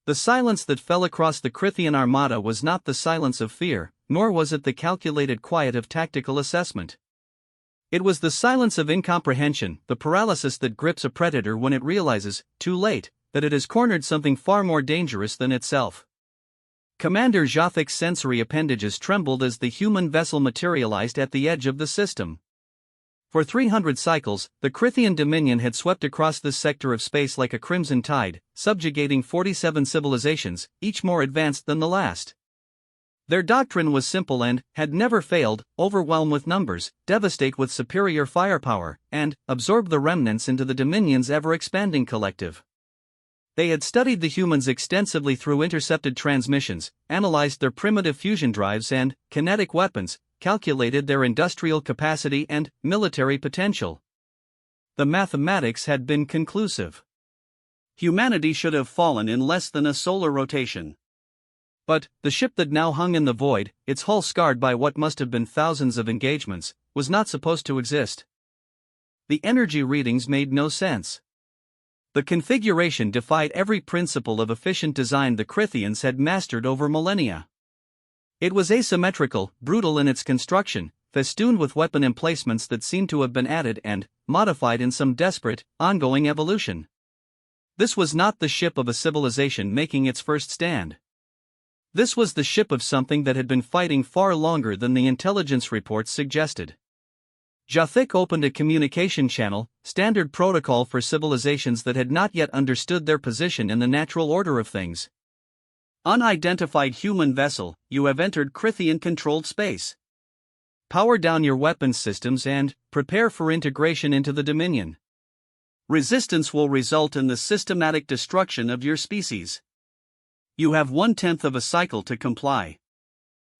The silence that fell across the Crithian armada was not the silence of fear, nor was it the calculated quiet of tactical assessment. It was the silence of incomprehension, the paralysis that grips a predator when it realizes, too late, that it has cornered something far more dangerous than itself. Commander Jothic's sensory appendages trembled as the human vessel materialized at the edge of the system. For 300 cycles, the Crithian Dominion had swept across this sector of space like a crimson tide, subjugating 47 civilizations, each more advanced than the last. Their doctrine was simple and had never failed: overwhelm with numbers, devastate with superior firepower, and absorb the remnants into the Dominion's ever-expanding collective. They had studied the humans extensively through intercepted transmissions, analyzed their primitive fusion drives and kinetic weapons, calculated their industrial capacity and military potential. The mathematics had been conclusive. Humanity should have fallen in less than a solar rotation. But the ship that now hung in the void, its hull scarred by what must have been thousands of engagements, was not supposed to exist. The energy readings made no sense. The configuration defied every principle of efficient design the Crithians had mastered over millennia. It was asymmetrical, brutal in its construction, festooned with weapon emplacements that seemed to have been added and modified in some desperate, ongoing evolution. This was not the ship of a civilization making its first stand. This was the ship of something that had been fighting far longer than the intelligence reports suggested. Jothic opened a communication channel, standard protocol for civilizations that had not yet understood their position in the natural order of things. Unidentified human vessel, you have entered Crithian-controlled space. Power down your weapons systems and prepare for integration into the Dominion. Resistance will result in the systematic destruction of your species. You have 1/10 of a cycle to comply.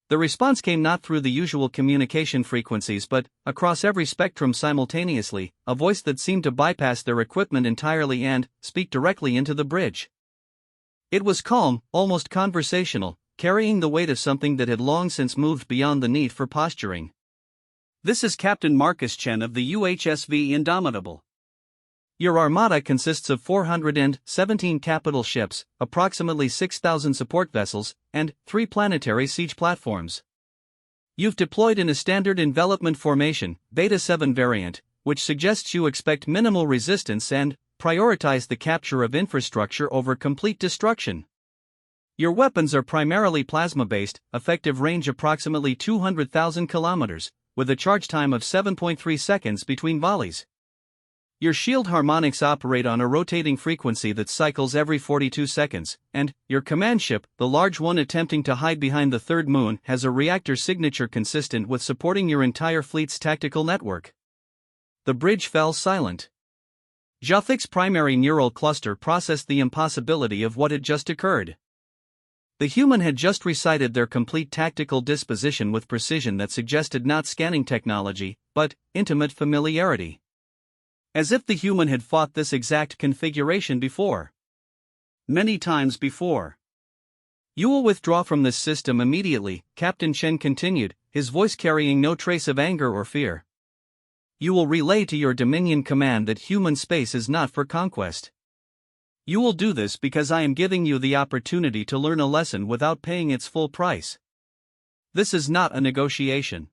The response came not through the usual communication frequencies but across every spectrum simultaneously, a voice that seemed to bypass their equipment entirely and speak directly into the bridge. It was calm, almost conversational, carrying the weight of something that had long since moved beyond the need for posturing. "This is Captain Marcus Chen of the UHSV Indomitable. Your armada consists of 417 capital ships, approximately 6,000 support vessels, and 3 planetary siege platforms. You've deployed in a standard envelopment formation, Beta 7 variant, which suggests you expect minimal resistance and prioritize the capture of infrastructure over complete destruction. Your weapons are primarily plasma-based, effective range approximately 200,000 kilometers, with a charge time of 7.3 seconds between volleys. Your shield harmonics operate on a rotating frequency that cycles every 42 seconds, and your command ship, the large one attempting to hide behind the third moon, has a reactor signature consistent with supporting your entire fleet's tactical network." The bridge fell silent. Jothic's primary neural cluster processed the impossibility of what had just occurred. The human had just recited their complete tactical disposition with precision that suggested not scanning technology, but intimate familiarity. As if the human had fought this exact configuration before. Many times before. "You will withdraw from this system immediately," Captain Chen continued, his voice carrying no trace of anger or fear. "You will relay to your Dominion command that human space is not for conquest. You will do this because I am giving you the opportunity to learn a lesson without paying its full price. This is not a negotiation.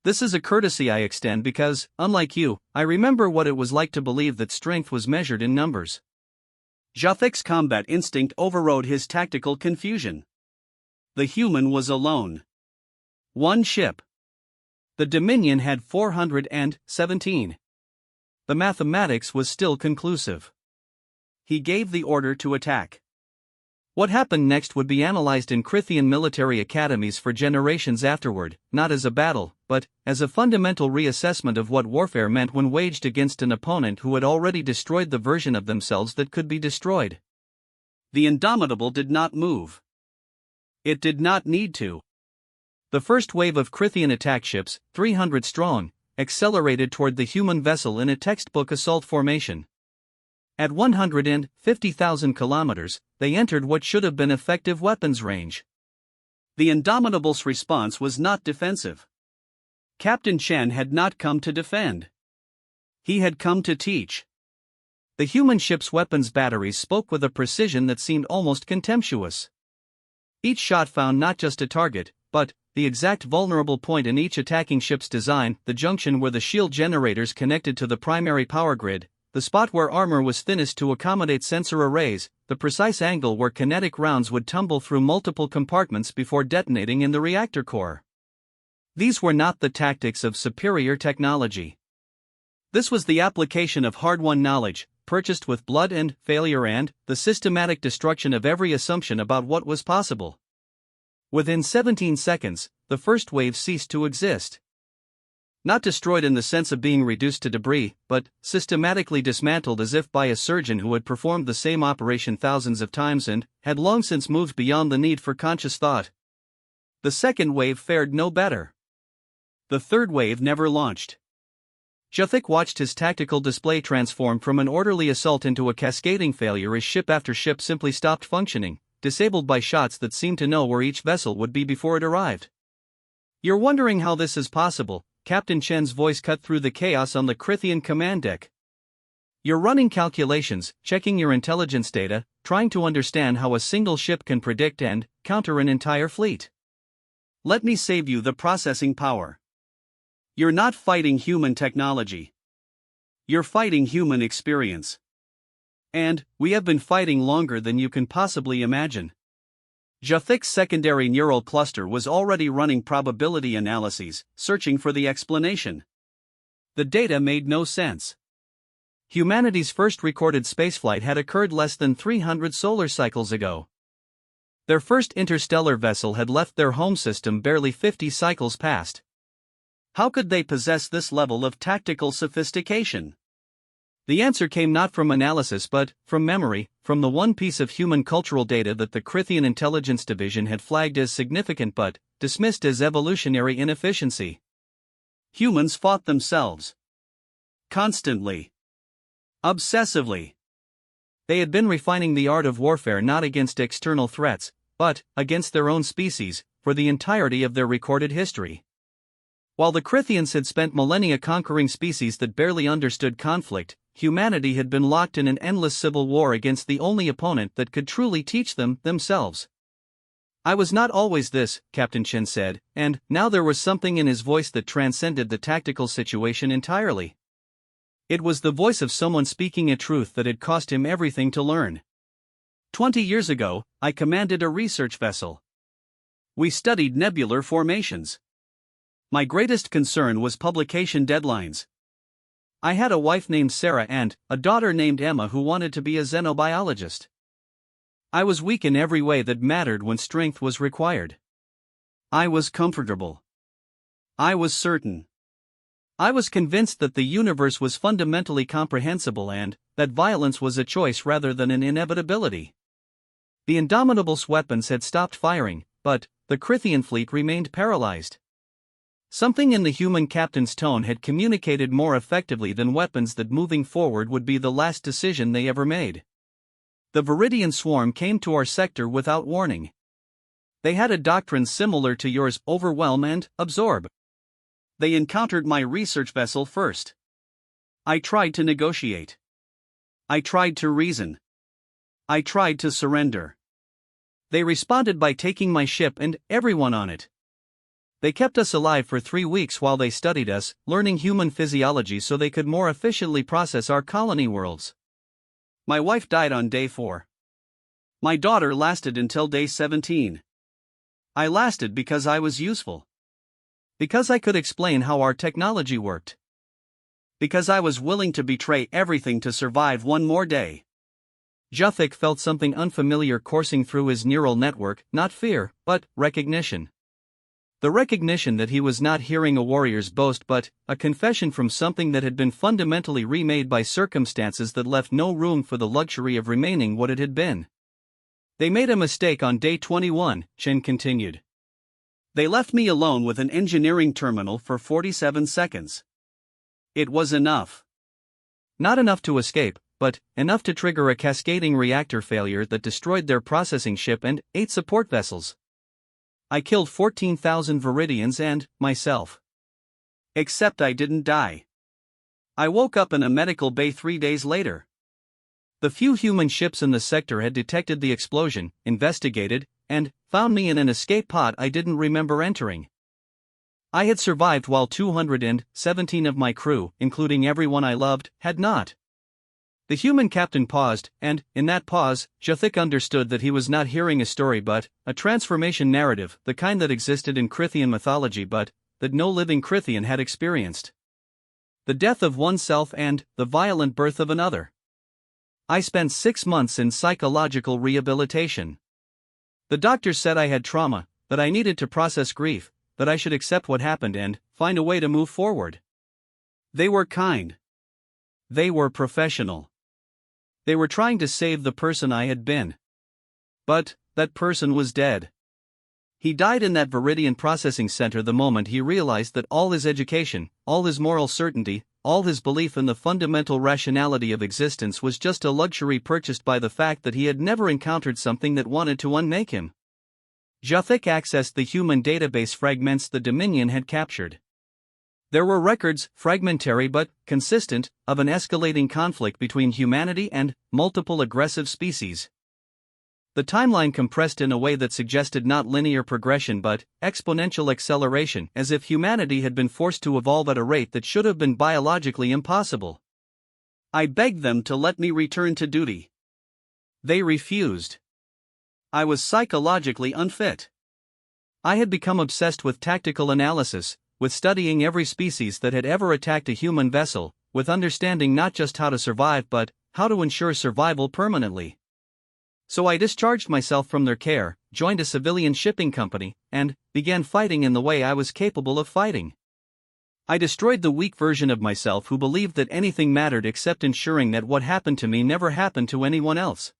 This is a courtesy I extend because, unlike you, I remember what it was like to believe that strength was measured in numbers." Jothic's combat instinct overrode his tactical confusion. The human was alone. One ship. The Dominion had 417. The mathematics was still conclusive. He gave the order to attack. What happened next would be analyzed in Crithian military academies for generations afterward, not as a battle, but as a fundamental reassessment of what warfare meant when waged against an opponent who had already destroyed the version of themselves that could be destroyed. The Indomitable did not move. It did not need to. The first wave of Crithian attack ships, 300 strong, accelerated toward the human vessel in a textbook assault formation. At 150,000 kilometers, they entered what should have been effective weapons range. The Indomitable's response was not defensive. Captain Chen had not come to defend. He had come to teach. The human ship's weapons batteries spoke with a precision that seemed almost contemptuous. Each shot found not just a target, but the exact vulnerable point in each attacking ship's design, the junction where the shield generators connected to the primary power grid, the spot where armor was thinnest to accommodate sensor arrays, the precise angle where kinetic rounds would tumble through multiple compartments before detonating in the reactor core. These were not the tactics of superior technology. This was the application of hard-won knowledge, purchased with blood and failure and the systematic destruction of every assumption about what was possible. Within 17 seconds, the first wave ceased to exist. Not destroyed in the sense of being reduced to debris, but systematically dismantled as if by a surgeon who had performed the same operation thousands of times and had long since moved beyond the need for conscious thought. The second wave fared no better. The third wave never launched. Jafik watched his tactical display transform from an orderly assault into a cascading failure as ship after ship simply stopped functioning, disabled by shots that seemed to know where each vessel would be before it arrived. "You're wondering how this is possible," Captain Chen's voice cut through the chaos on the Krithian command deck. "You're running calculations, checking your intelligence data, trying to understand how a single ship can predict and counter an entire fleet. Let me save you the processing power. You're not fighting human technology. You're fighting human experience. And we have been fighting longer than you can possibly imagine." Jafik's secondary neural cluster was already running probability analyses, searching for the explanation. The data made no sense. Humanity's first recorded spaceflight had occurred less than 300 solar cycles ago. Their first interstellar vessel had left their home system barely 50 cycles past. How could they possess this level of tactical sophistication? The answer came not from analysis but from memory, from the one piece of human cultural data that the Krithian Intelligence Division had flagged as significant but dismissed as evolutionary inefficiency. Humans fought themselves. Constantly. Obsessively. They had been refining the art of warfare not against external threats, but against their own species, for the entirety of their recorded history. While the Krithians had spent millennia conquering species that barely understood conflict, humanity had been locked in an endless civil war against the only opponent that could truly teach them themselves. "I was not always this," Captain Chen said, and now there was something in his voice that transcended the tactical situation entirely. It was the voice of someone speaking a truth that had cost him everything to learn. 20 years ago, I commanded a research vessel. We studied nebular formations. My greatest concern was publication deadlines. I had a wife named Sarah and a daughter named Emma who wanted to be a xenobiologist. I was weak in every way that mattered when strength was required. I was comfortable. I was certain. I was convinced that the universe was fundamentally comprehensible and that violence was a choice rather than an inevitability. The Indomitable weapons had stopped firing, but the Krithian fleet remained paralyzed. Something in the human captain's tone had communicated more effectively than weapons that moving forward would be the last decision they ever made. The Viridian swarm came to our sector without warning. They had a doctrine similar to yours: overwhelm and absorb. They encountered my research vessel first. I tried to negotiate. I tried to reason. I tried to surrender. They responded by taking my ship and everyone on it. They kept us alive for 3 weeks while they studied us, learning human physiology so they could more efficiently process our colony worlds. My wife died on day 4. My daughter lasted until day 17. I lasted because I was useful. Because I could explain how our technology worked. Because I was willing to betray everything to survive one more day. Jafik felt something unfamiliar coursing through his neural network, not fear, but recognition. The recognition that he was not hearing a warrior's boast but a confession from something that had been fundamentally remade by circumstances that left no room for the luxury of remaining what it had been. They made a mistake on day 21, Chen continued. They left me alone with an engineering terminal for 47 seconds. It was enough. Not enough to escape, but enough to trigger a cascading reactor failure that destroyed their processing ship and 8 support vessels. I killed 14,000 Viridians and myself. Except I didn't die. I woke up in a medical bay 3 days later. The few human ships in the sector had detected the explosion, investigated, and found me in an escape pod I didn't remember entering. I had survived while 217 of my crew, including everyone I loved, had not. The human captain paused, and, in that pause, Jathik understood that he was not hearing a story but a transformation narrative, the kind that existed in Krithian mythology but that no living Krithian had experienced. The death of oneself and the violent birth of another. I spent 6 months in psychological rehabilitation. The doctors said I had trauma, that I needed to process grief, that I should accept what happened and find a way to move forward. They were kind. They were professional. They were trying to save the person I had been. But that person was dead. He died in that Viridian processing center the moment he realized that all his education, all his moral certainty, all his belief in the fundamental rationality of existence was just a luxury purchased by the fact that he had never encountered something that wanted to unmake him. Jathik accessed the human database fragments the Dominion had captured. There were records, fragmentary but consistent, of an escalating conflict between humanity and multiple aggressive species. The timeline compressed in a way that suggested not linear progression but exponential acceleration, as if humanity had been forced to evolve at a rate that should have been biologically impossible. I begged them to let me return to duty. They refused. I was psychologically unfit. I had become obsessed with tactical analysis, with studying every species that had ever attacked a human vessel, with understanding not just how to survive but how to ensure survival permanently. So I discharged myself from their care, joined a civilian shipping company, and began fighting in the way I was capable of fighting. I destroyed the weak version of myself who believed that anything mattered except ensuring that what happened to me never happened to anyone else.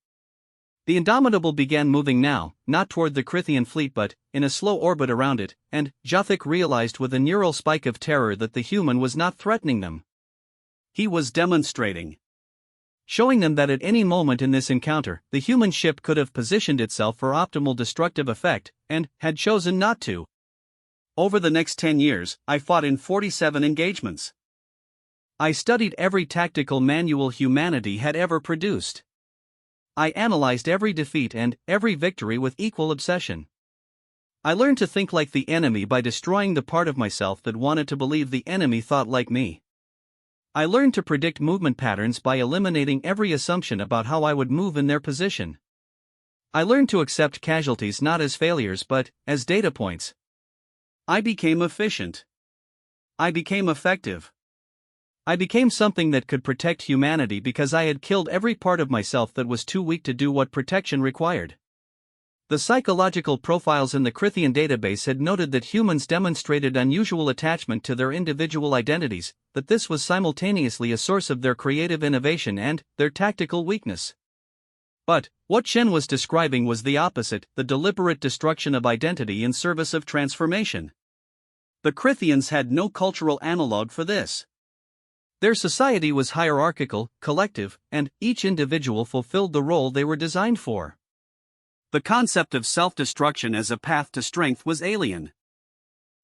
The Indomitable began moving now, not toward the Krithian fleet but in a slow orbit around it, and Jathik realized with a neural spike of terror that the human was not threatening them. He was demonstrating. Showing them that at any moment in this encounter, the human ship could have positioned itself for optimal destructive effect, and had chosen not to. Over the next 10 years, I fought in 47 engagements. I studied every tactical manual humanity had ever produced. I analyzed every defeat and every victory with equal obsession. I learned to think like the enemy by destroying the part of myself that wanted to believe the enemy thought like me. I learned to predict movement patterns by eliminating every assumption about how I would move in their position. I learned to accept casualties not as failures but as data points. I became efficient. I became effective. I became something that could protect humanity because I had killed every part of myself that was too weak to do what protection required. The psychological profiles in the Krithian database had noted that humans demonstrated unusual attachment to their individual identities, that this was simultaneously a source of their creative innovation and their tactical weakness. But what Shen was describing was the opposite, the deliberate destruction of identity in service of transformation. The Krithians had no cultural analog for this. Their society was hierarchical, collective, and each individual fulfilled the role they were designed for. The concept of self-destruction as a path to strength was alien.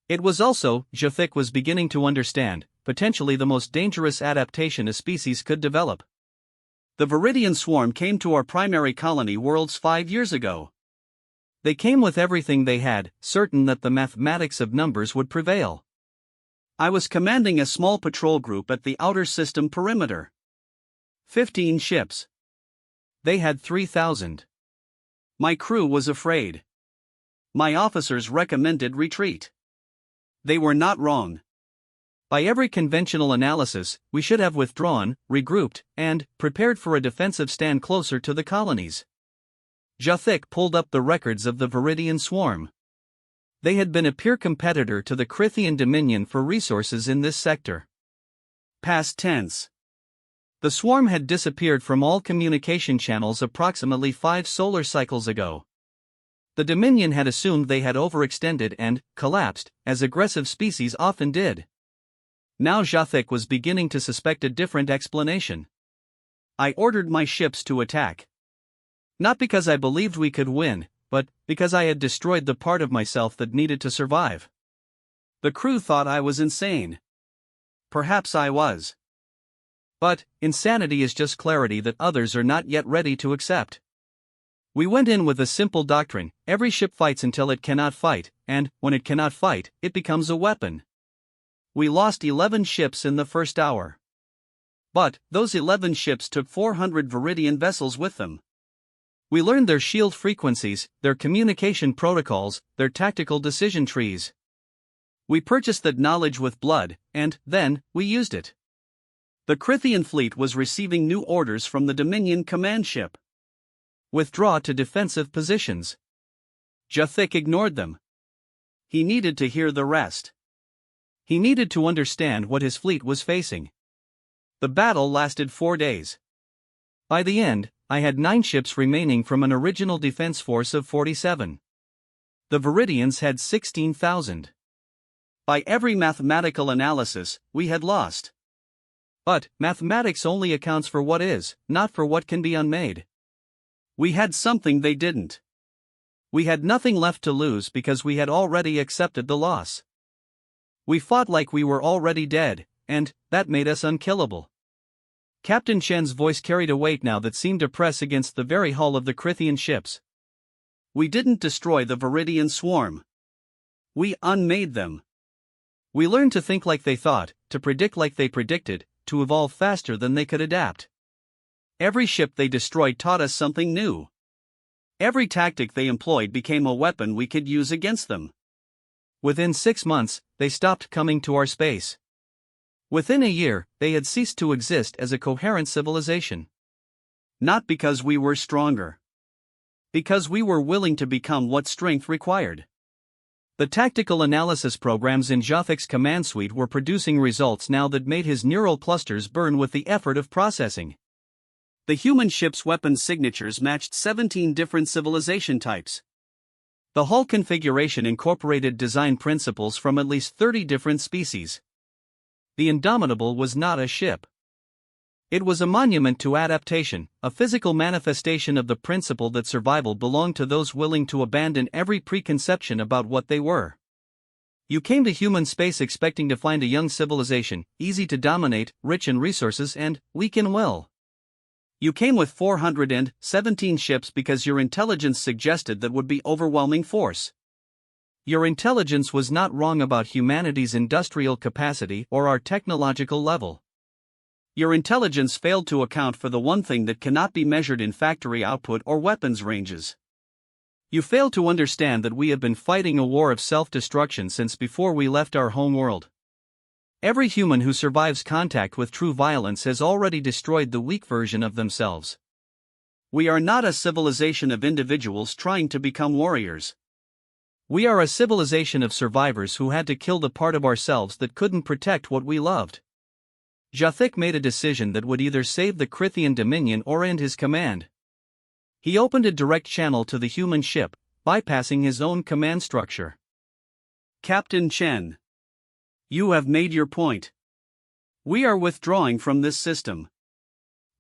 It was also, Jathik was beginning to understand, potentially the most dangerous adaptation a species could develop. The Viridian swarm came to our primary colony worlds 5 years ago. They came with everything they had, certain that the mathematics of numbers would prevail. I was commanding a small patrol group at the outer system perimeter. 15 ships. They had 3,000. My crew was afraid. My officers recommended retreat. They were not wrong. By every conventional analysis, we should have withdrawn, regrouped, and prepared for a defensive stand closer to the colonies. Jathik pulled up the records of the Viridian swarm. They had been a peer competitor to the Krithian Dominion for resources in this sector. Past tense. The swarm had disappeared from all communication channels approximately 5 solar cycles ago. The Dominion had assumed they had overextended and collapsed, as aggressive species often did. Now Jathik was beginning to suspect a different explanation. I ordered my ships to attack. Not because I believed we could win, but because I had destroyed the part of myself that needed to survive. The crew thought I was insane. Perhaps I was. But insanity is just clarity that others are not yet ready to accept. We went in with a simple doctrine: every ship fights until it cannot fight, and, when it cannot fight, it becomes a weapon. We lost 11 ships in the first hour. But those 11 ships took 400 Viridian vessels with them. We learned their shield frequencies, their communication protocols, their tactical decision trees. We purchased that knowledge with blood, and then we used it. The Crithian fleet was receiving new orders from the Dominion command ship. Withdraw to defensive positions. Jathik ignored them. He needed to hear the rest. He needed to understand what his fleet was facing. The battle lasted 4 days. By the end, I had 9 ships remaining from an original defense force of 47. The Viridians had 16,000. By every mathematical analysis, we had lost. But mathematics only accounts for what is, not for what can be unmade. We had something they didn't. We had nothing left to lose because we had already accepted the loss. We fought like we were already dead, and that made us unkillable. Captain Chen's voice carried a weight now that seemed to press against the very hull of the Crithian ships. We didn't destroy the Viridian swarm. We unmade them. We learned to think like they thought, to predict like they predicted, to evolve faster than they could adapt. Every ship they destroyed taught us something new. Every tactic they employed became a weapon we could use against them. Within 6 months, they stopped coming to our space. Within a year, they had ceased to exist as a coherent civilization. Not because we were stronger. Because we were willing to become what strength required. The tactical analysis programs in Jathik's command suite were producing results now that made his neural clusters burn with the effort of processing. The human ship's weapon signatures matched 17 different civilization types. The hull configuration incorporated design principles from at least 30 different species. The Indomitable was not a ship. It was a monument to adaptation, a physical manifestation of the principle that survival belonged to those willing to abandon every preconception about what they were. You came to human space expecting to find a young civilization, easy to dominate, rich in resources, and weak in will. You came with 417 ships because your intelligence suggested that would be overwhelming force. Your intelligence was not wrong about humanity's industrial capacity or our technological level. Your intelligence failed to account for the one thing that cannot be measured in factory output or weapons ranges. You failed to understand that we have been fighting a war of self-destruction since before we left our home world. Every human who survives contact with true violence has already destroyed the weak version of themselves. We are not a civilization of individuals trying to become warriors. We are a civilization of survivors who had to kill the part of ourselves that couldn't protect what we loved. Jathik made a decision that would either save the Crithian Dominion or end his command. He opened a direct channel to the human ship, bypassing his own command structure. Captain Chen. You have made your point. We are withdrawing from this system.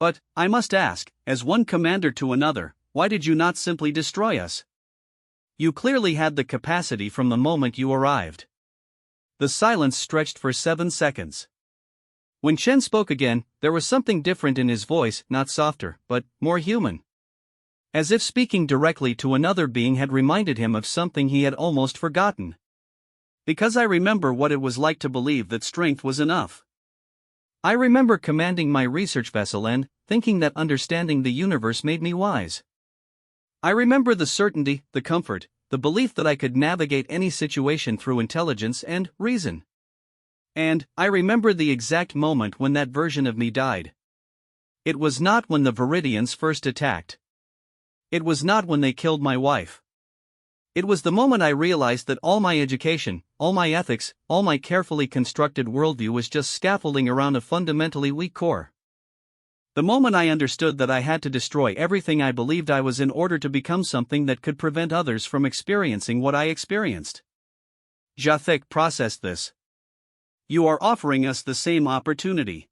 But, I must ask, as one commander to another, why did you not simply destroy us? You clearly had the capacity from the moment you arrived. The silence stretched for 7 seconds. When Chen spoke again, there was something different in his voice, not softer, but more human. As if speaking directly to another being had reminded him of something he had almost forgotten. Because I remember what it was like to believe that strength was enough. I remember commanding my research vessel and thinking that understanding the universe made me wise. I remember the certainty, the comfort, the belief that I could navigate any situation through intelligence and reason. And I remember the exact moment when that version of me died. It was not when the Viridians first attacked. It was not when they killed my wife. It was the moment I realized that all my education, all my ethics, all my carefully constructed worldview was just scaffolding around a fundamentally weak core. The moment I understood that I had to destroy everything I believed I was in order to become something that could prevent others from experiencing what I experienced. Jathik processed this. You are offering us the same opportunity.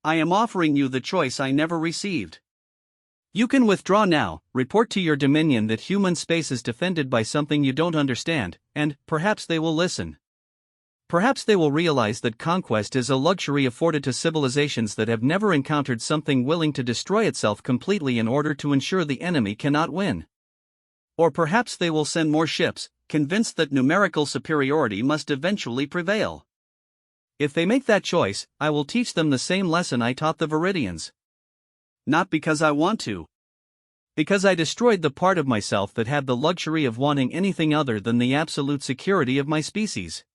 I am offering you the choice I never received. You can withdraw now, report to your dominion that human space is defended by something you don't understand, and perhaps they will listen. Perhaps they will realize that conquest is a luxury afforded to civilizations that have never encountered something willing to destroy itself completely in order to ensure the enemy cannot win. Or perhaps they will send more ships, convinced that numerical superiority must eventually prevail. If they make that choice, I will teach them the same lesson I taught the Viridians. Not because I want to. Because I destroyed the part of myself that had the luxury of wanting anything other than the absolute security of my species.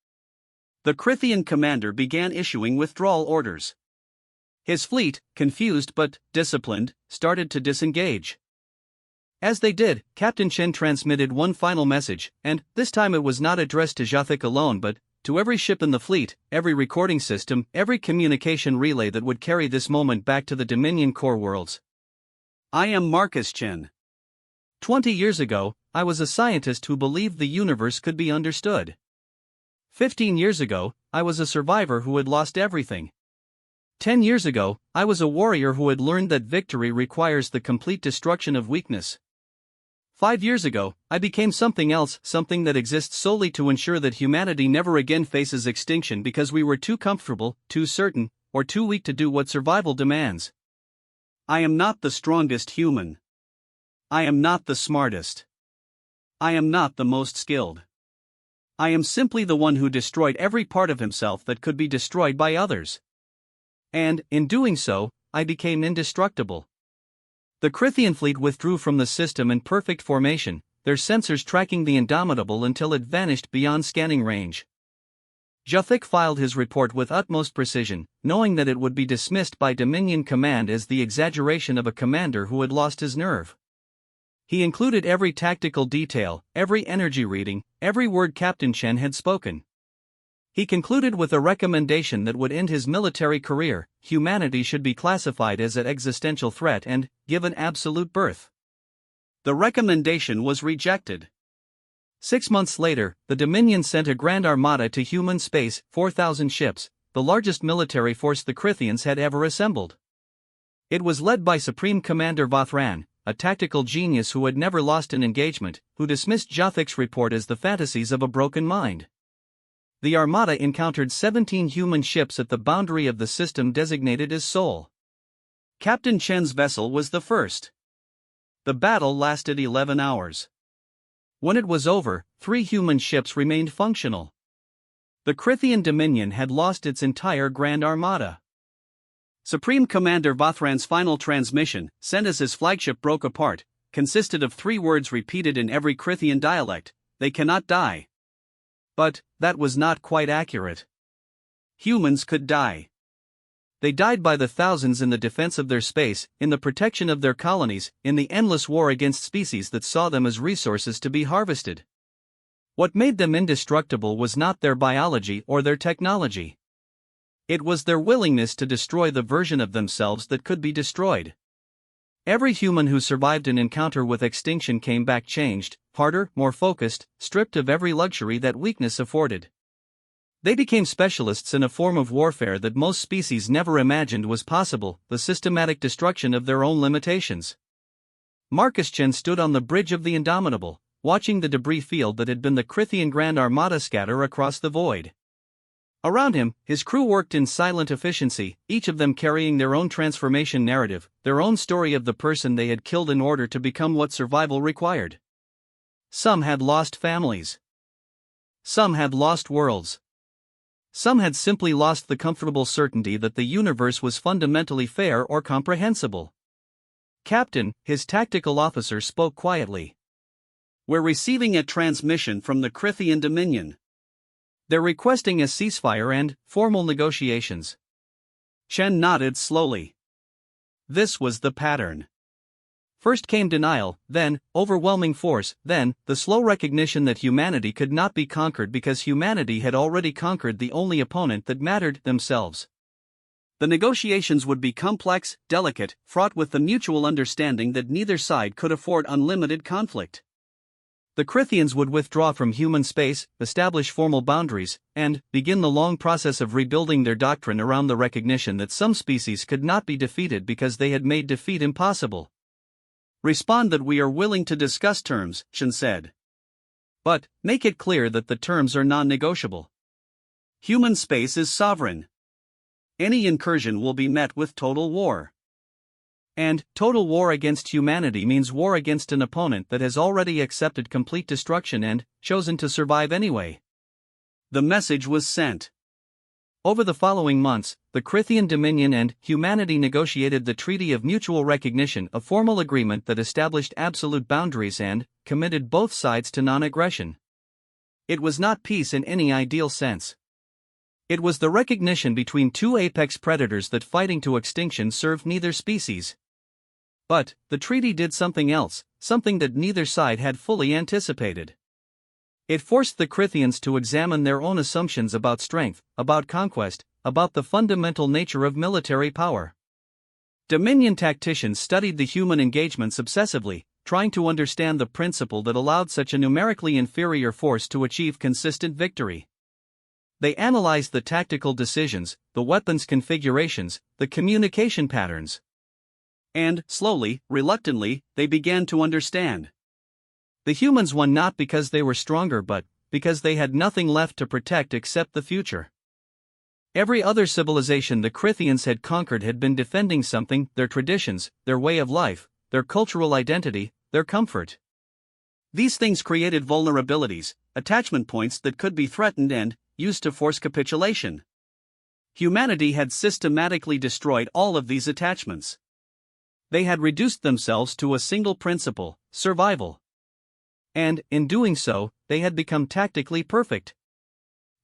The Crithian commander began issuing withdrawal orders. His fleet, confused but disciplined, started to disengage. As they did, Captain Chen transmitted one final message, and this time it was not addressed to Jathic alone but to every ship in the fleet, every recording system, every communication relay that would carry this moment back to the Dominion core worlds. I am Marcus Chen. 20 years ago, I was a scientist who believed the universe could be understood. 15 years ago, I was a survivor who had lost everything. 10 years ago, I was a warrior who had learned that victory requires the complete destruction of weakness. 5 years ago, I became something else, something that exists solely to ensure that humanity never again faces extinction because we were too comfortable, too certain, or too weak to do what survival demands. I am not the strongest human. I am not the smartest. I am not the most skilled. I am simply the one who destroyed every part of himself that could be destroyed by others. And, in doing so, I became indestructible. The Crithian fleet withdrew from the system in perfect formation, their sensors tracking the Indomitable until it vanished beyond scanning range. Jathic filed his report with utmost precision, knowing that it would be dismissed by Dominion Command as the exaggeration of a commander who had lost his nerve. He included every tactical detail, every energy reading, every word Captain Chen had spoken. He concluded with a recommendation that would end his military career: humanity should be classified as an existential threat and given absolute birth. The recommendation was rejected. 6 months later, the Dominion sent a grand armada to human space, 4,000 ships, the largest military force the Crithians had ever assembled. It was led by Supreme Commander Vathran, a tactical genius who had never lost an engagement, who dismissed Jathic's report as the fantasies of a broken mind. The armada encountered 17 human ships at the boundary of the system designated as Sol. Captain Chen's vessel was the first. The battle lasted 11 hours. When it was over, 3 human ships remained functional. The Crithian Dominion had lost its entire Grand Armada. Supreme Commander Vathran's final transmission, sent as his flagship broke apart, consisted of 3 words repeated in every Crithian dialect: "They cannot die." But that was not quite accurate. Humans could die. They died by the thousands in the defense of their space, in the protection of their colonies, in the endless war against species that saw them as resources to be harvested. What made them indestructible was not their biology or their technology. It was their willingness to destroy the version of themselves that could be destroyed. Every human who survived an encounter with extinction came back changed, harder, more focused, stripped of every luxury that weakness afforded. They became specialists in a form of warfare that most species never imagined was possible: the systematic destruction of their own limitations. Marcus Chen stood on the bridge of the Indomitable, watching the debris field that had been the Crithian Grand Armada scatter across the void. Around him, his crew worked in silent efficiency, each of them carrying their own transformation narrative, their own story of the person they had killed in order to become what survival required. Some had lost families. Some had lost worlds. Some had simply lost the comfortable certainty that the universe was fundamentally fair or comprehensible. Captain, his tactical officer, spoke quietly. "We're receiving a transmission from the Crithian Dominion. They're requesting a ceasefire and formal negotiations." Chen nodded slowly. This was the pattern. First came denial, then overwhelming force, then the slow recognition that humanity could not be conquered because humanity had already conquered the only opponent that mattered: themselves. The negotiations would be complex, delicate, fraught with the mutual understanding that neither side could afford unlimited conflict. The Crithians would withdraw from human space, establish formal boundaries, and begin the long process of rebuilding their doctrine around the recognition that some species could not be defeated because they had made defeat impossible. "Respond that we are willing to discuss terms," Chen said. "But make it clear that the terms are non-negotiable." Human space is sovereign. Any incursion will be met with total war. And total war against humanity means war against an opponent that has already accepted complete destruction and chosen to survive anyway. The message was sent. Over the following months, the Crithian Dominion and humanity negotiated the Treaty of Mutual Recognition, a formal agreement that established absolute boundaries and committed both sides to non-aggression. It was not peace in any ideal sense. It was the recognition between two apex predators that fighting to extinction served neither species. But the treaty did something else, something that neither side had fully anticipated. It forced the Crithians to examine their own assumptions about strength, about conquest, about the fundamental nature of military power. Dominion tacticians studied the human engagements obsessively, trying to understand the principle that allowed such a numerically inferior force to achieve consistent victory. They analyzed the tactical decisions, the weapons configurations, the communication patterns. And, slowly, reluctantly, they began to understand. The humans won not because they were stronger but because they had nothing left to protect except the future. Every other civilization the Crithians had conquered had been defending something: their traditions, their way of life, their cultural identity, their comfort. These things created vulnerabilities, attachment points that could be threatened and used to force capitulation. Humanity had systematically destroyed all of these attachments. They had reduced themselves to a single principle: survival. And, in doing so, they had become tactically perfect.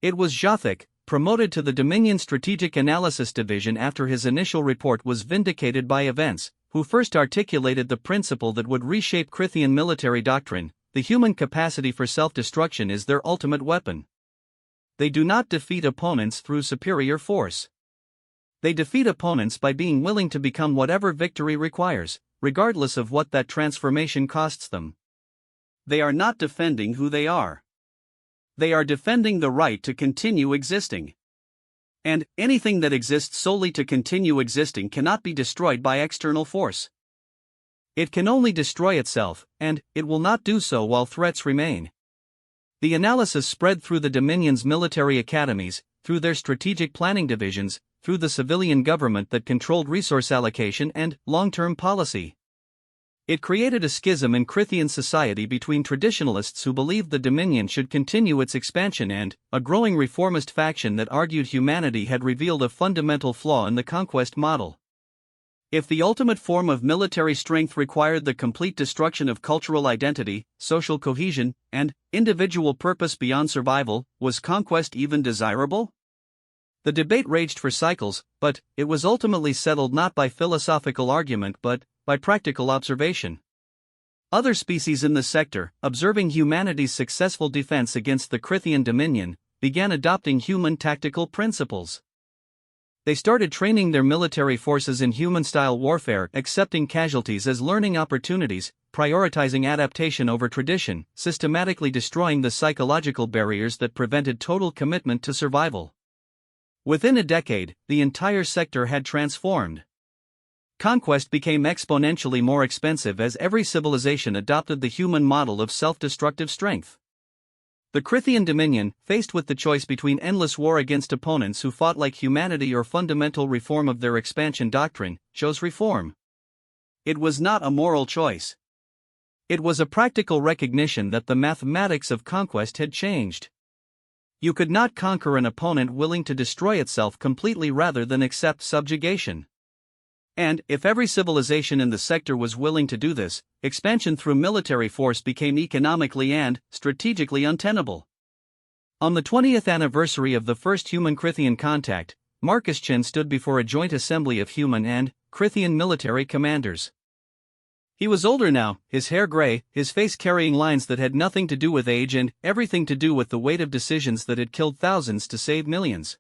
It was Jothic, promoted to the Dominion Strategic Analysis Division after his initial report was vindicated by events, who first articulated the principle that would reshape Crithian military doctrine: the human capacity for self-destruction is their ultimate weapon. They do not defeat opponents through superior force. They defeat opponents by being willing to become whatever victory requires, regardless of what that transformation costs them. They are not defending who they are. They are defending the right to continue existing. And anything that exists solely to continue existing cannot be destroyed by external force. It can only destroy itself, and it will not do so while threats remain. The analysis spread through the Dominion's military academies, through their strategic planning divisions, through the civilian government that controlled resource allocation and long-term policy. It created a schism in Crithian society between traditionalists who believed the Dominion should continue its expansion and a growing reformist faction that argued humanity had revealed a fundamental flaw in the conquest model. If the ultimate form of military strength required the complete destruction of cultural identity, social cohesion, and individual purpose beyond survival, was conquest even desirable? The debate raged for cycles, but it was ultimately settled not by philosophical argument but by practical observation. Other species in the sector, observing humanity's successful defense against the Crithian Dominion, began adopting human tactical principles. They started training their military forces in human-style warfare, accepting casualties as learning opportunities, prioritizing adaptation over tradition, systematically destroying the psychological barriers that prevented total commitment to survival. Within a decade, the entire sector had transformed. Conquest became exponentially more expensive as every civilization adopted the human model of self-destructive strength. The Crithian Dominion, faced with the choice between endless war against opponents who fought like humanity or fundamental reform of their expansion doctrine, chose reform. It was not a moral choice. It was a practical recognition that the mathematics of conquest had changed. You could not conquer an opponent willing to destroy itself completely rather than accept subjugation. And, if every civilization in the sector was willing to do this, expansion through military force became economically and strategically untenable. On the 20th anniversary of the first human-Crithian contact, Marcus Chen stood before a joint assembly of human and Crithian military commanders. He was older now, his hair gray, his face carrying lines that had nothing to do with age and everything to do with the weight of decisions that had killed thousands to save millions.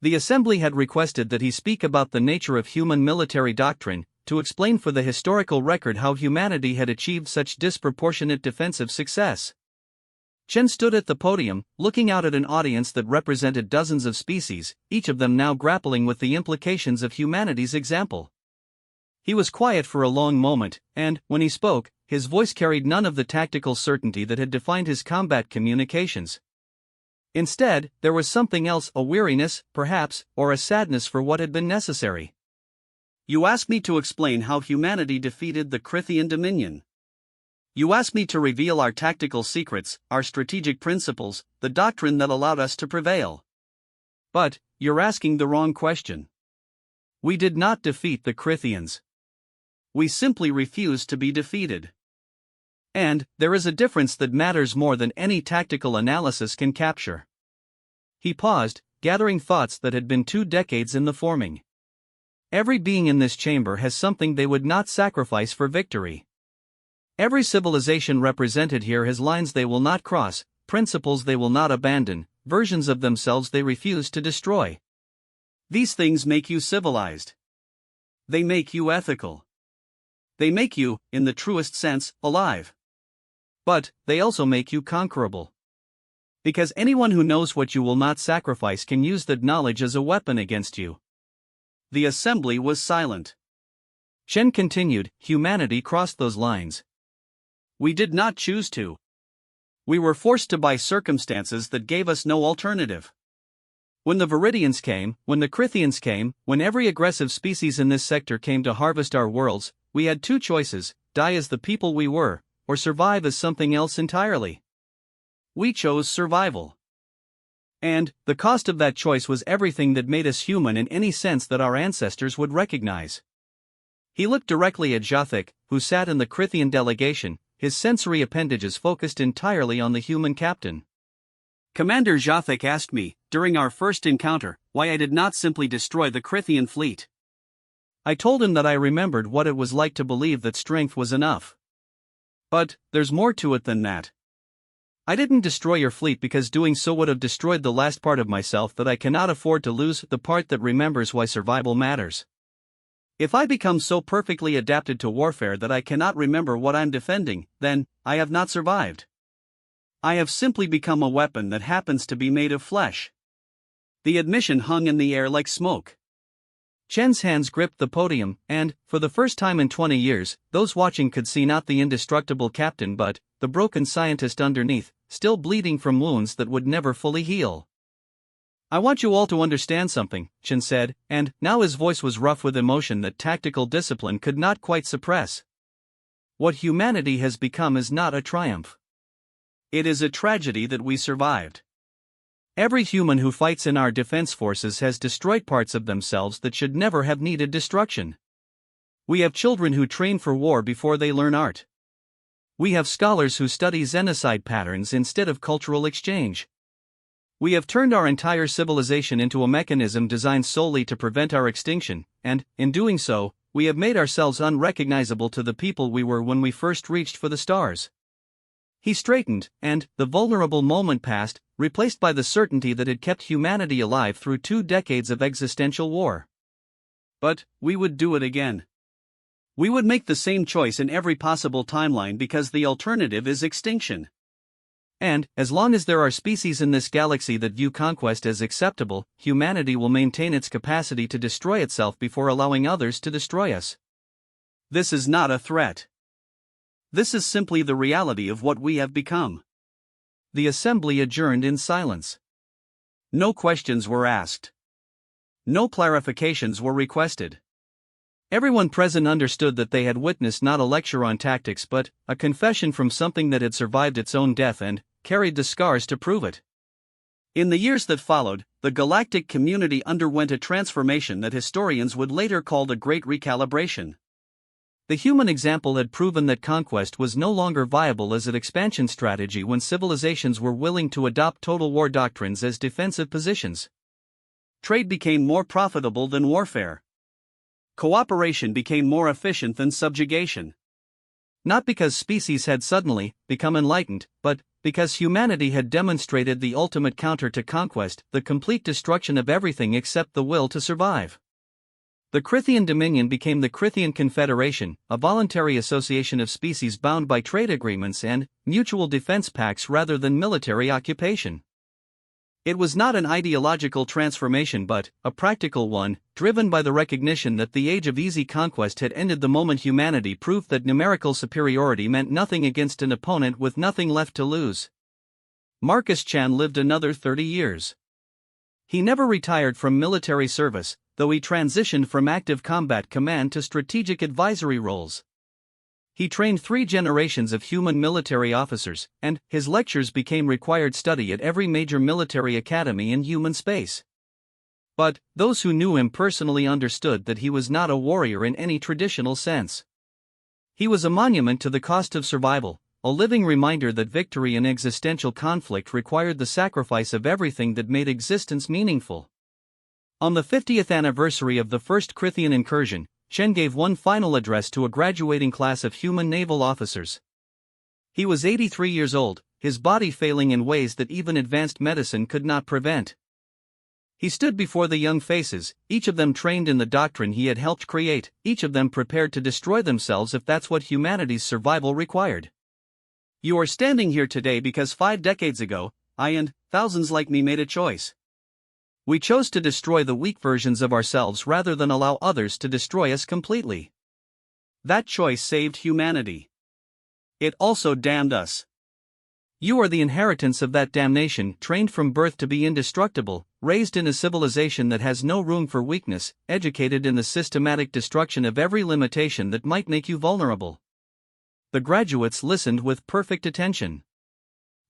The assembly had requested that he speak about the nature of human military doctrine, to explain for the historical record how humanity had achieved such disproportionate defensive success. Chen stood at the podium, looking out at an audience that represented dozens of species, each of them now grappling with the implications of humanity's example. He was quiet for a long moment, and, when he spoke, his voice carried none of the tactical certainty that had defined his combat communications. Instead, there was something else, a weariness, perhaps, or a sadness for what had been necessary. You ask me to explain how humanity defeated the Crithian dominion. You ask me to reveal our tactical secrets, our strategic principles, the doctrine that allowed us to prevail. But, you're asking the wrong question. We did not defeat the Crithians. We simply refused to be defeated. And, there is a difference that matters more than any tactical analysis can capture. He paused, gathering thoughts that had been 2 decades in the forming. Every being in this chamber has something they would not sacrifice for victory. Every civilization represented here has lines they will not cross, principles they will not abandon, versions of themselves they refuse to destroy. These things make you civilized. They make you ethical. They make you, in the truest sense, alive. But, they also make you conquerable. Because anyone who knows what you will not sacrifice can use that knowledge as a weapon against you. The assembly was silent. Chen continued, humanity crossed those lines. We did not choose to. We were forced to by circumstances that gave us no alternative. When the Viridians came, when the Crithians came, when every aggressive species in this sector came to harvest our worlds, we had 2 choices, die as the people we were, or survive as something else entirely. We chose survival. And, the cost of that choice was everything that made us human in any sense that our ancestors would recognize. He looked directly at Jathic, who sat in the Crithian delegation, his sensory appendages focused entirely on the human captain. Commander Jathic asked me, during our first encounter, why I did not simply destroy the Crithian fleet. I told him that I remembered what it was like to believe that strength was enough. But, there's more to it than that. I didn't destroy your fleet because doing so would have destroyed the last part of myself that I cannot afford to lose, the part that remembers why survival matters. If I become so perfectly adapted to warfare that I cannot remember what I'm defending, then, I have not survived. I have simply become a weapon that happens to be made of flesh. The admission hung in the air like smoke. Chen's hands gripped the podium, and, for the first time in 20 years, those watching could see not the indestructible captain but the broken scientist underneath, still bleeding from wounds that would never fully heal. I want you all to understand something, Chen said, and now his voice was rough with emotion that tactical discipline could not quite suppress. What humanity has become is not a triumph. It is a tragedy that we survived. Every human who fights in our defense forces has destroyed parts of themselves that should never have needed destruction. We have children who train for war before they learn art. We have scholars who study xenocide patterns instead of cultural exchange. We have turned our entire civilization into a mechanism designed solely to prevent our extinction, and, in doing so, we have made ourselves unrecognizable to the people we were when we first reached for the stars. He straightened, and, the vulnerable moment passed, replaced by the certainty that had kept humanity alive through 2 decades of existential war. But, we would do it again. We would make the same choice in every possible timeline because the alternative is extinction. And, as long as there are species in this galaxy that view conquest as acceptable, humanity will maintain its capacity to destroy itself before allowing others to destroy us. This is not a threat. This is simply the reality of what we have become. The assembly adjourned in silence. No questions were asked. No clarifications were requested. Everyone present understood that they had witnessed not a lecture on tactics but a confession from something that had survived its own death and carried the scars to prove it. In the years that followed, the galactic community underwent a transformation that historians would later call the Great Recalibration. The human example had proven that conquest was no longer viable as an expansion strategy when civilizations were willing to adopt total war doctrines as defensive positions. Trade became more profitable than warfare. Cooperation became more efficient than subjugation. Not because species had suddenly become enlightened, but because humanity had demonstrated the ultimate counter to conquest, the complete destruction of everything except the will to survive. The Crithian Dominion became the Crithian Confederation, a voluntary association of species bound by trade agreements and mutual defense pacts rather than military occupation. It was not an ideological transformation but a practical one, driven by the recognition that the age of easy conquest had ended the moment humanity proved that numerical superiority meant nothing against an opponent with nothing left to lose. Marcus Chan lived another 30 years. He never retired from military service, though he transitioned from active combat command to strategic advisory roles. He trained 3 generations of human military officers, and his lectures became required study at every major military academy in human space. But those who knew him personally understood that he was not a warrior in any traditional sense. He was a monument to the cost of survival, a living reminder that victory in existential conflict required the sacrifice of everything that made existence meaningful. On the 50th anniversary of the first Krithian incursion, Chen gave one final address to a graduating class of human naval officers. He was 83 years old, his body failing in ways that even advanced medicine could not prevent. He stood before the young faces, each of them trained in the doctrine he had helped create, each of them prepared to destroy themselves if that's what humanity's survival required. You are standing here today because 5 decades ago, I and thousands like me made a choice. We chose to destroy the weak versions of ourselves rather than allow others to destroy us completely. That choice saved humanity. It also damned us. You are the inheritance of that damnation, trained from birth to be indestructible, raised in a civilization that has no room for weakness, educated in the systematic destruction of every limitation that might make you vulnerable. The graduates listened with perfect attention.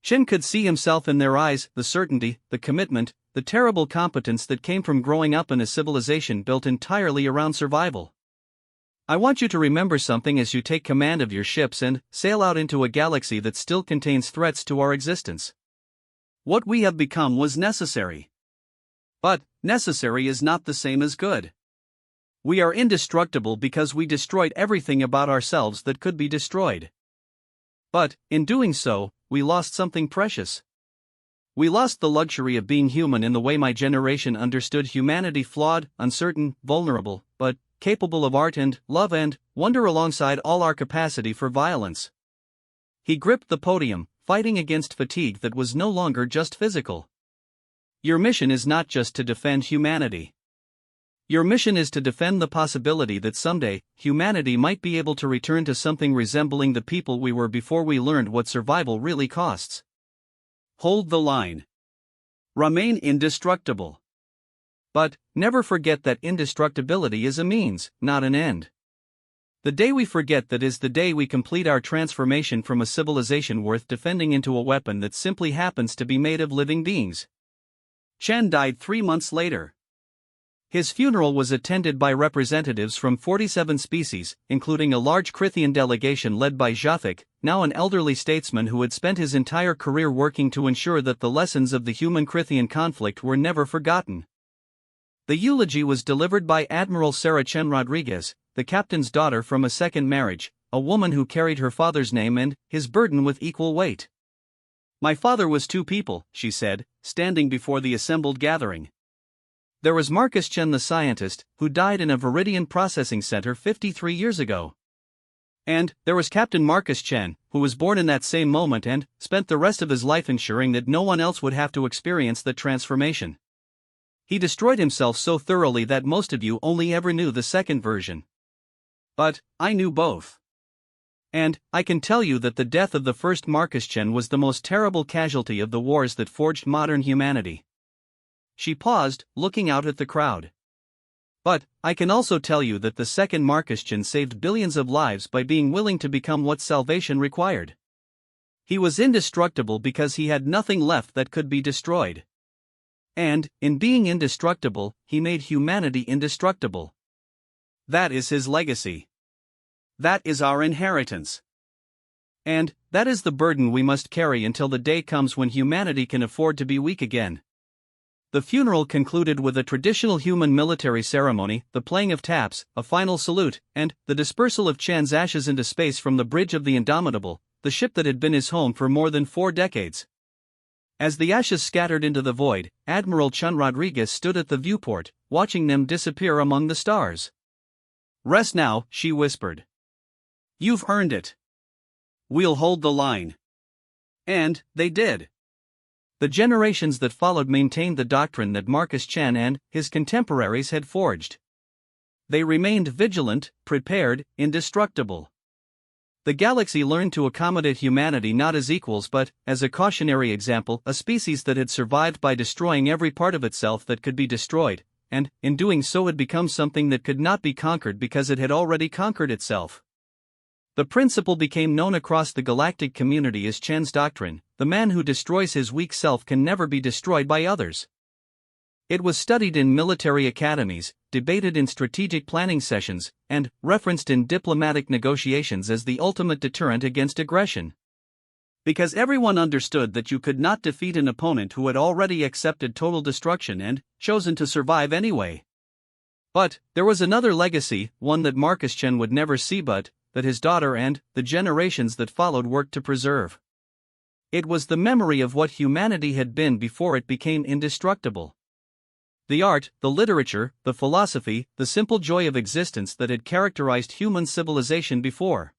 Chen could see himself in their eyes, the certainty, the commitment, the terrible competence that came from growing up in a civilization built entirely around survival. I want you to remember something as you take command of your ships and sail out into a galaxy that still contains threats to our existence. What we have become was necessary. But necessary is not the same as good. We are indestructible because we destroyed everything about ourselves that could be destroyed. But, in doing so, we lost something precious. We lost the luxury of being human in the way my generation understood humanity: flawed, uncertain, vulnerable, but capable of art and love and wonder alongside all our capacity for violence. He gripped the podium, fighting against fatigue that was no longer just physical. Your mission is not just to defend humanity. Your mission is to defend the possibility that someday, humanity might be able to return to something resembling the people we were before we learned what survival really costs. Hold the line. Remain indestructible. But never forget that indestructibility is a means, not an end. The day we forget that is the day we complete our transformation from a civilization worth defending into a weapon that simply happens to be made of living beings. Chen died 3 months later. His funeral was attended by representatives from 47 species, including a large Krithian delegation led by Zhathik, now an elderly statesman who had spent his entire career working to ensure that the lessons of the human-Krithian conflict were never forgotten. The eulogy was delivered by Admiral Sarah Chen Rodriguez, the captain's daughter from a second marriage, a woman who carried her father's name and his burden with equal weight. My father was 2 people, she said, standing before the assembled gathering. There was Marcus Chen the scientist, who died in a Viridian processing center 53 years ago. And there was Captain Marcus Chen, who was born in that same moment and spent the rest of his life ensuring that no one else would have to experience that transformation. He destroyed himself so thoroughly that most of you only ever knew the second version. But I knew both. And I can tell you that the death of the first Marcus Chen was the most terrible casualty of the wars that forged modern humanity. She paused, looking out at the crowd. But I can also tell you that the second Marcus Chen saved billions of lives by being willing to become what salvation required. He was indestructible because he had nothing left that could be destroyed. And, in being indestructible, he made humanity indestructible. That is his legacy. That is our inheritance. And that is the burden we must carry until the day comes when humanity can afford to be weak again. The funeral concluded with a traditional human military ceremony, the playing of taps, a final salute, and the dispersal of Chen's ashes into space from the bridge of the Indomitable, the ship that had been his home for more than 4 decades. As the ashes scattered into the void, Admiral Chen Rodriguez stood at the viewport, watching them disappear among the stars. Rest now, she whispered. You've earned it. We'll hold the line. And they did. The generations that followed maintained the doctrine that Marcus Chen and his contemporaries had forged. They remained vigilant, prepared, indestructible. The galaxy learned to accommodate humanity not as equals but, as a cautionary example, a species that had survived by destroying every part of itself that could be destroyed, and, in doing so, had become something that could not be conquered because it had already conquered itself. The principle became known across the galactic community as Chen's doctrine: the man who destroys his weak self can never be destroyed by others. It was studied in military academies, debated in strategic planning sessions, and referenced in diplomatic negotiations as the ultimate deterrent against aggression. Because everyone understood that you could not defeat an opponent who had already accepted total destruction and chosen to survive anyway. But there was another legacy, one that Marcus Chen would never see but that his daughter and the generations that followed worked to preserve. It was the memory of what humanity had been before it became indestructible. The art, the literature, the philosophy, the simple joy of existence that had characterized human civilization before.